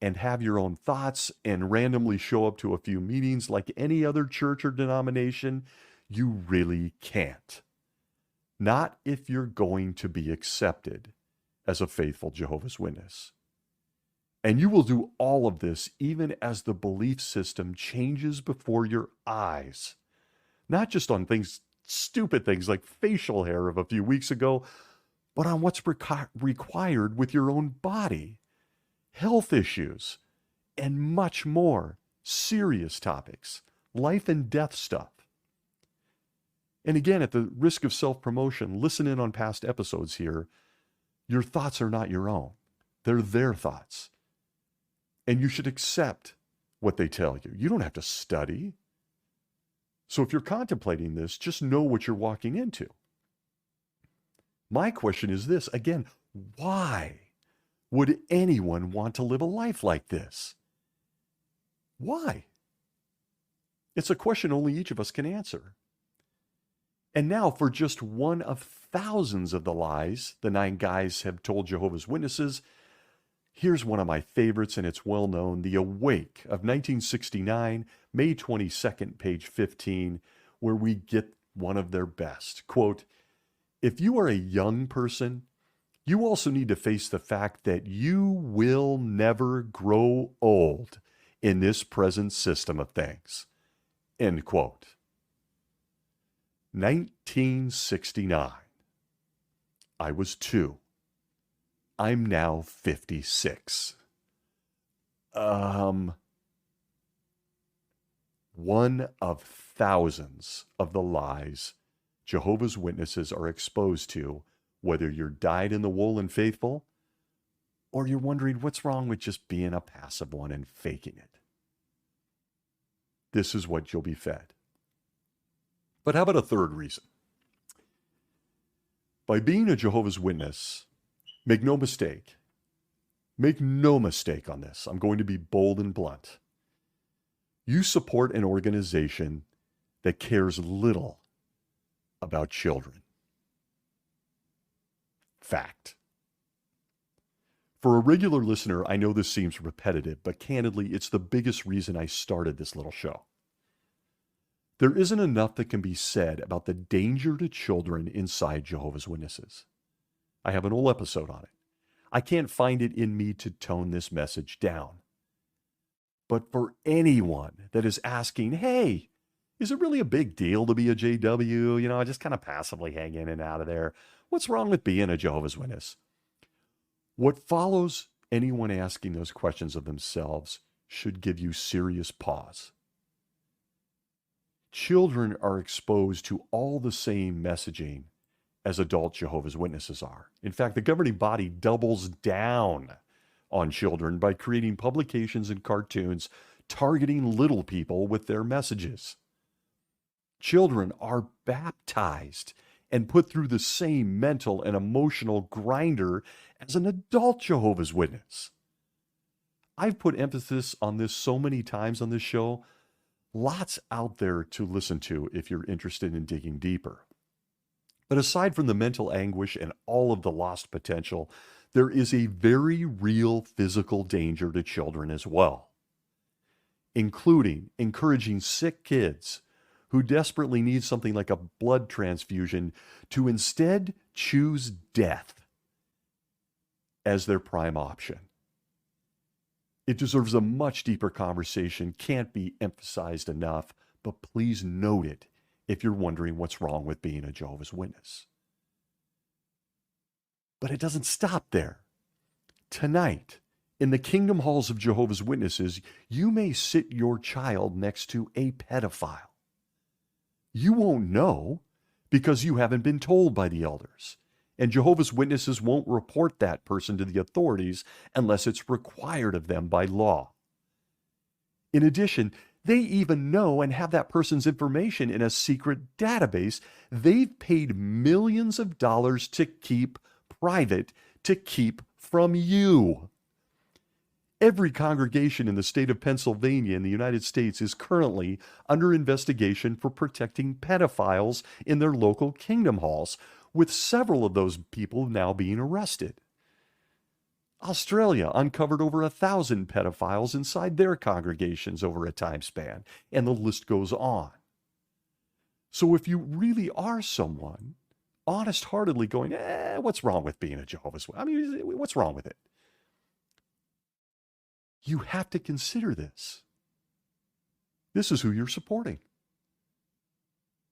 and have your own thoughts and randomly show up to a few meetings like any other church or denomination, you really can't. Not if you're going to be accepted as a faithful Jehovah's Witness. And you will do all of this even as the belief system changes before your eyes. Not just on things, stupid things like facial hair of a few weeks ago, but on what's required with your own body, health issues, and much more serious topics, life and death stuff. And again, at the risk of self-promotion, listen in on past episodes here. Your thoughts are not your own. They're their thoughts. And you should accept what they tell you. You don't have to study. So if you're contemplating this, just know what you're walking into. My question is this, again, why would anyone want to live a life like this? Why? It's a question only each of us can answer. And now, for just one of thousands of the lies the 9 guys have told Jehovah's Witnesses, here's one of my favorites, and it's well known. The Awake of 1969, May 22nd, page 15, where we get one of their best. Quote, if you are a young person, you also need to face the fact that you will never grow old in this present system of things. End quote. 1969. I was 2. I'm now 56. One of thousands of the lies Jehovah's Witnesses are exposed to, whether you're dyed in the wool and faithful, or you're wondering what's wrong with just being a passive one and faking it. This is what you'll be fed. But how about a third reason? By being a Jehovah's Witness, make no mistake on this. I'm going to be bold and blunt. You support an organization that cares little about children. Fact. For a regular listener, I know this seems repetitive, but candidly, it's the biggest reason I started this little show. There isn't enough that can be said about the danger to children inside Jehovah's Witnesses. I have an whole episode on it. I can't find it in me to tone this message down. But for anyone that is asking, hey, is it really a big deal to be a JW? You know, I just kind of passively hang in and out of there. What's wrong with being a Jehovah's Witness? What follows anyone asking those questions of themselves should give you serious pause. Children are exposed to all the same messaging as adult Jehovah's Witnesses are. In fact, the governing body doubles down on children by creating publications and cartoons targeting little people with their messages. Children are baptized and put through the same mental and emotional grinder as an adult Jehovah's Witness. I've put emphasis on this so many times on this show. Lots out there to listen to if you're interested in digging deeper. But aside from the mental anguish and all of the lost potential, there is a very real physical danger to children as well, including encouraging sick kids who desperately need something like a blood transfusion to instead choose death as their prime option. It deserves a much deeper conversation, can't be emphasized enough, but please note it if you're wondering what's wrong with being a Jehovah's Witness. But it doesn't stop there. Tonight, in the kingdom halls of Jehovah's Witnesses, you may sit your child next to a pedophile. You won't know because you haven't been told by the elders. And Jehovah's Witnesses won't report that person to the authorities unless it's required of them by law. In addition, they even know and have that person's information in a secret database they've paid millions of dollars to keep private, to keep from you. Every congregation in the state of Pennsylvania in the United States is currently under investigation for protecting pedophiles in their local kingdom halls, with several of those people now being arrested. Australia uncovered over 1,000 pedophiles inside their congregations over a time span, and the list goes on. So if you really are someone honest-heartedly going, what's wrong with being a Jehovah's Witness? I mean, what's wrong with it? You have to consider this. This is who you're supporting.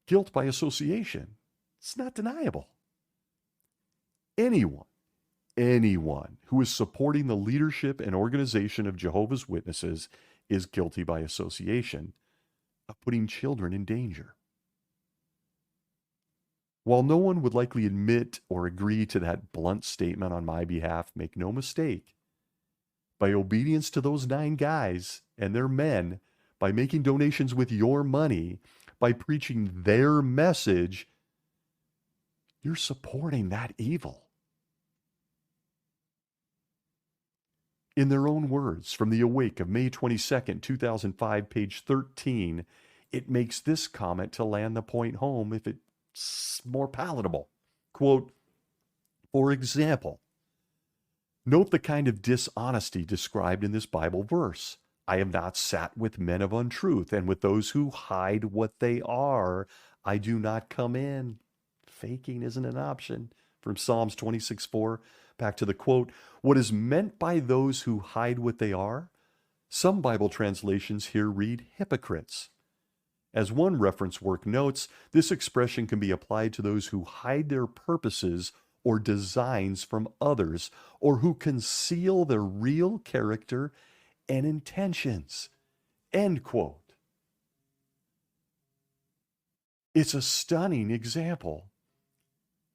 Guilt by association. It's not deniable. Anyone who is supporting the leadership and organization of Jehovah's Witnesses is guilty by association of putting children in danger. While no one would likely admit or agree to that blunt statement on my behalf, make no mistake, by obedience to those 9 guys and their men, by making donations with your money, by preaching their message, you're supporting that evil. In their own words, from the Awake of May 22nd, 2005, page 13, it makes this comment to land the point home if it's more palatable. Quote, for example, note the kind of dishonesty described in this Bible verse. I have not sat with men of untruth, and with those who hide what they are, I do not come in. Faking isn't an option. From Psalms 26:4, back to the quote, what is meant by those who hide what they are? Some Bible translations here read hypocrites. As one reference work notes, this expression can be applied to those who hide their purposes or designs from others, or who conceal their real character and intentions. End quote. It's a stunning example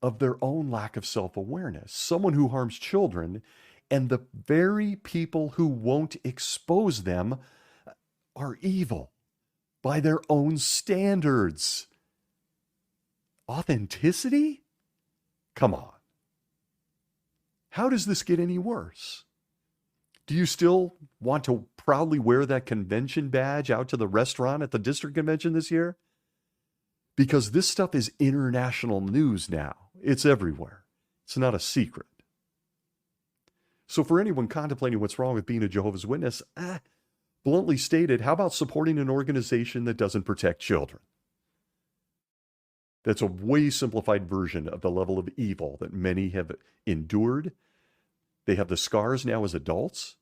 of their own lack of self-awareness. Someone who harms children, and the very people who won't expose them are evil by their own standards. Authenticity? Come on. How does this get any worse? Do you still want to proudly wear that convention badge out to the restaurant at the district convention this year? Because this stuff is international news now. It's everywhere. It's not a secret. So for anyone contemplating what's wrong with being a Jehovah's Witness, bluntly stated, how about supporting an organization that doesn't protect children? That's a way simplified version of the level of evil that many have endured. They have the scars now as adults.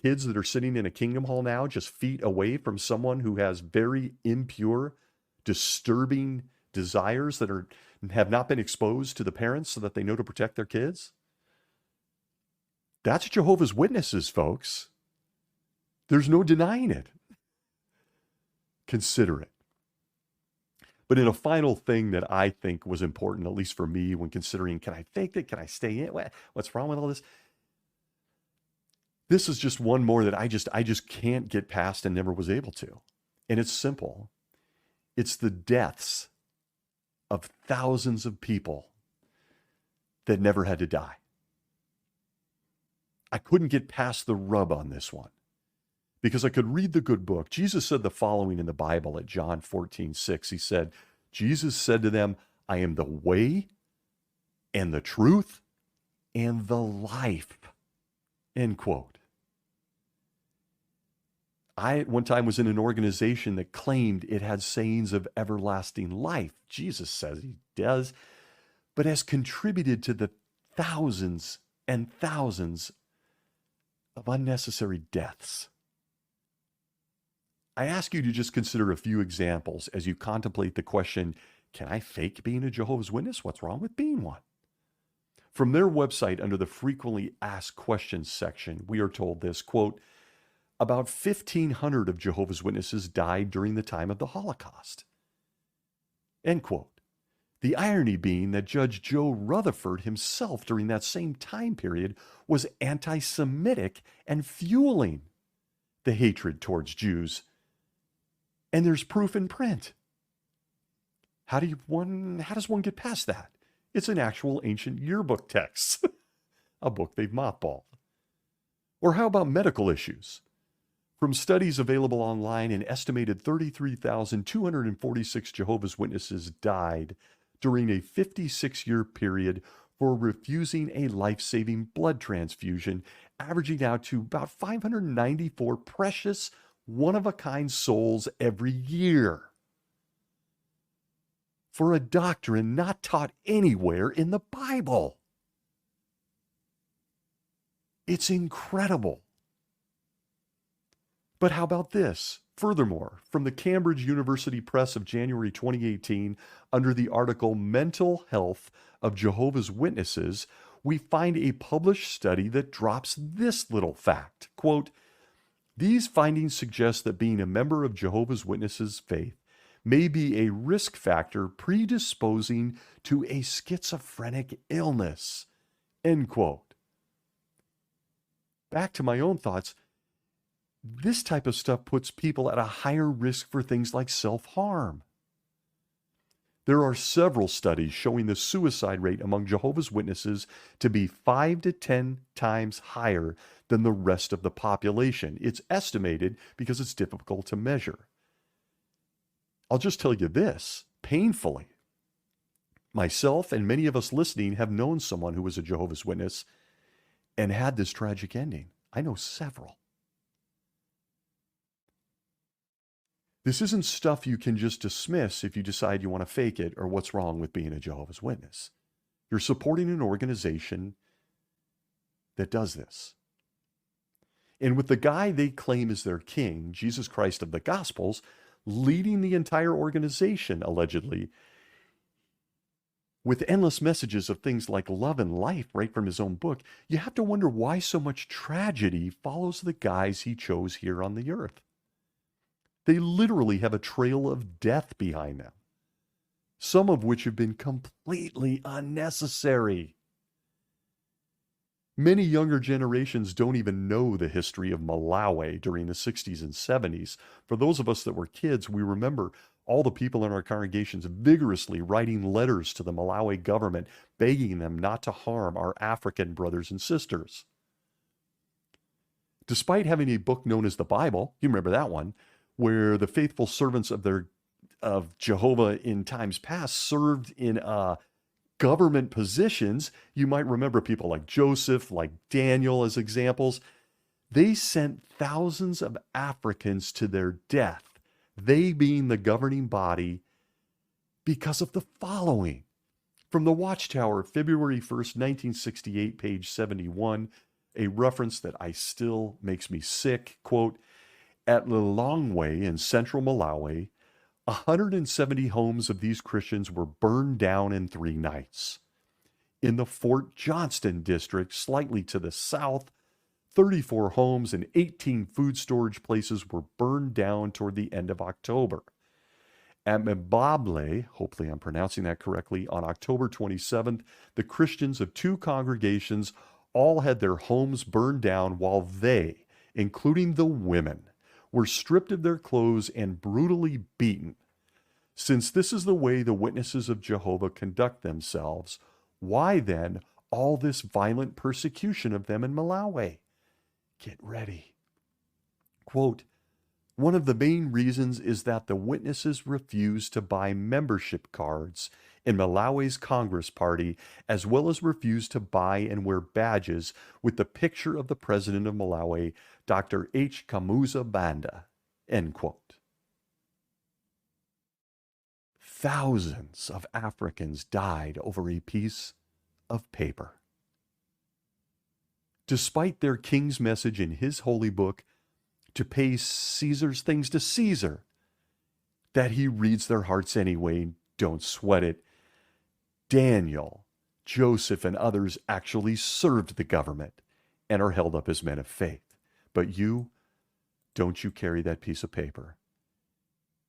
Kids that are sitting in a kingdom hall now just feet away from someone who has very impure, disturbing desires that have not been exposed to the parents so that they know to protect their kids. That's Jehovah's Witnesses, folks. There's no denying it. Consider it. But in a final thing that I think was important, at least for me, when considering, can I fake it? Can I stay in? What's wrong with all this? This is just one more that I just can't get past and never was able to. And it's simple. It's the deaths of thousands of people that never had to die. I couldn't get past the rub on this one because I could read the good book. Jesus said the following in the Bible at John 14:6. He said, Jesus said to them, I am the way and the truth and the life. End quote. I, at one time, was in an organization that claimed it had sayings of everlasting life. Jesus says he does, but has contributed to the thousands and thousands of unnecessary deaths. I ask you to just consider a few examples as you contemplate the question, can I fake being a Jehovah's Witness? What's wrong with being one? From their website, under the frequently asked questions section, we are told this, quote, about 1,500 of Jehovah's Witnesses died during the time of the Holocaust. End quote. The irony being that Judge Joe Rutherford himself during that same time period was anti-Semitic and fueling the hatred towards Jews. And there's proof in print. How does one get past that? It's an actual ancient yearbook text, a book they've mothballed. Or how about medical issues? From studies available online, an estimated 33,246 Jehovah's Witnesses died during a 56-year period for refusing a life-saving blood transfusion, averaging out to about 594 precious, one-of-a-kind souls every year. For a doctrine not taught anywhere in the Bible. It's incredible. But how about this? Furthermore, from the Cambridge University Press of January 2018, under the article Mental Health of Jehovah's Witnesses, we find a published study that drops this little fact. Quote, these findings suggest that being a member of Jehovah's Witnesses faith may be a risk factor predisposing to a schizophrenic illness. End quote. Back to my own thoughts. This type of stuff puts people at a higher risk for things like self-harm. There are several studies showing the suicide rate among Jehovah's Witnesses to be 5 to 10 times higher than the rest of the population. It's estimated because it's difficult to measure. I'll just tell you this, painfully. Myself and many of us listening have known someone who was a Jehovah's Witness and had this tragic ending. I know several. This isn't stuff you can just dismiss if you decide you want to fake it or what's wrong with being a Jehovah's Witness. You're supporting an organization that does this. And with the guy they claim is their king, Jesus Christ of the Gospels, leading the entire organization, allegedly, with endless messages of things like love and life right from his own book, you have to wonder why so much tragedy follows the guys he chose here on the earth. They literally have a trail of death behind them, some of which have been completely unnecessary. Many younger generations don't even know the history of Malawi during the 60s and 70s. For those of us that were kids, we remember all the people in our congregations vigorously writing letters to the Malawi government, begging them not to harm our African brothers and sisters. Despite having a book known as the Bible, you remember that one, where the faithful servants of Jehovah in times past served in government positions. You might remember people like Joseph, like Daniel as examples. They sent thousands of Africans to their death, they being the governing body, because of the following. From the Watchtower, February 1st, 1968, page 71, a reference that I still makes me sick, quote, "At Lilongwe in central Malawi, 170 homes of these Christians were burned down in 3 nights. In the Fort Johnston district, slightly to the south, 34 homes and 18 food storage places were burned down toward the end of October. At Mbable, hopefully I'm pronouncing that correctly, on October 27th, the Christians of 2 congregations all had their homes burned down while they, including the women, were stripped of their clothes and brutally beaten. Since this is the way the witnesses of Jehovah conduct themselves, why then all this violent persecution of them in Malawi? Get ready." Quote, "One of the main reasons is that the witnesses refuse to buy membership cards in Malawi's Congress Party, as well as refuse to buy and wear badges with the picture of the president of Malawi, Dr. H. Kamuza Banda." End quote. Thousands of Africans died over a piece of paper. Despite their king's message in his holy book to pay Caesar's things to Caesar, that he reads their hearts anyway, don't sweat it. Daniel, Joseph, and others actually served the government and are held up as men of faith. But you, don't you carry that piece of paper.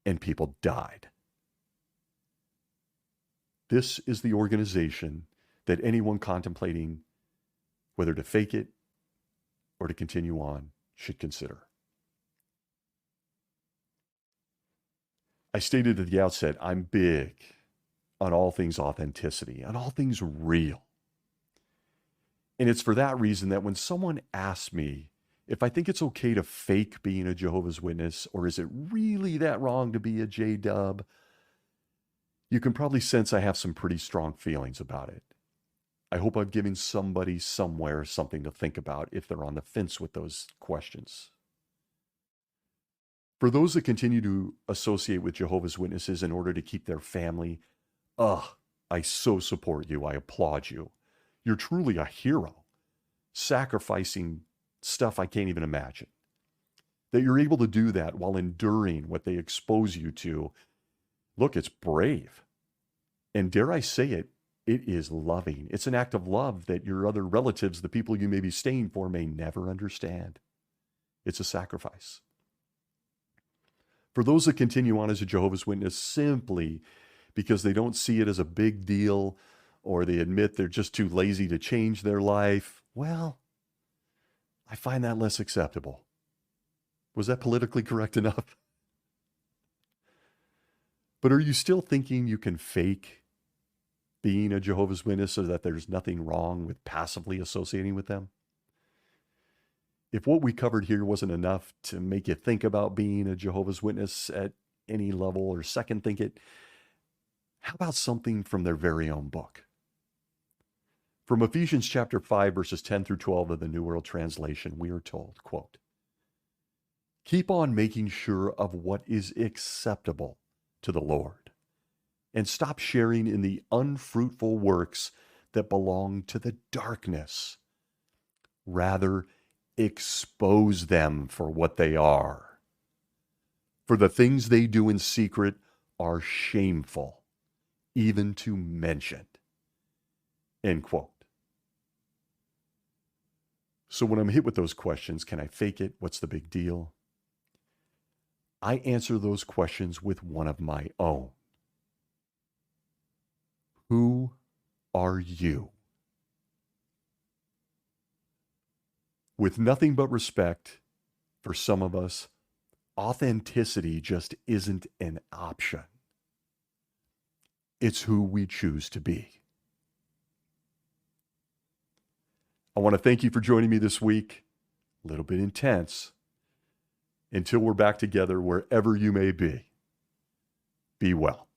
And people died. This is the organization that anyone contemplating whether to fake it or to continue on should consider. I stated at the outset, I'm big on all things authenticity, on all things real. And it's for that reason that when someone asks me if I think it's okay to fake being a Jehovah's Witness, or is it really that wrong to be a J-dub, you can probably sense I have some pretty strong feelings about it. I hope I've given somebody somewhere something to think about if they're on the fence with those questions. For those that continue to associate with Jehovah's Witnesses in order to keep their family, I so support you. I applaud you. You're truly a hero, sacrificing stuff I can't even imagine. That you're able to do that while enduring what they expose you to. Look, it's brave. And dare I say it, it is loving. It's an act of love that your other relatives, the people you may be staying for, may never understand. It's a sacrifice. For those that continue on as a Jehovah's Witness simply because they don't see it as a big deal or they admit they're just too lazy to change their life, well, I find that less acceptable. Was that politically correct enough? But are you still thinking you can fake being a Jehovah's Witness so that there's nothing wrong with passively associating with them? If what we covered here wasn't enough to make you think about being a Jehovah's Witness at any level or second think it, how about something from their very own book? From Ephesians chapter 5, verses 10 through 12 of the New World Translation, we are told, quote, "Keep on making sure of what is acceptable to the Lord, and stop sharing in the unfruitful works that belong to the darkness. Rather, expose them for what they are. For the things they do in secret are shameful, even to mention." End quote. So when I'm hit with those questions, can I fake it? What's the big deal? I answer those questions with one of my own. Who are you? With nothing but respect for some of us, authenticity just isn't an option. It's who we choose to be. I want to thank you for joining me this week. A little bit intense. Until we're back together, wherever you may be well.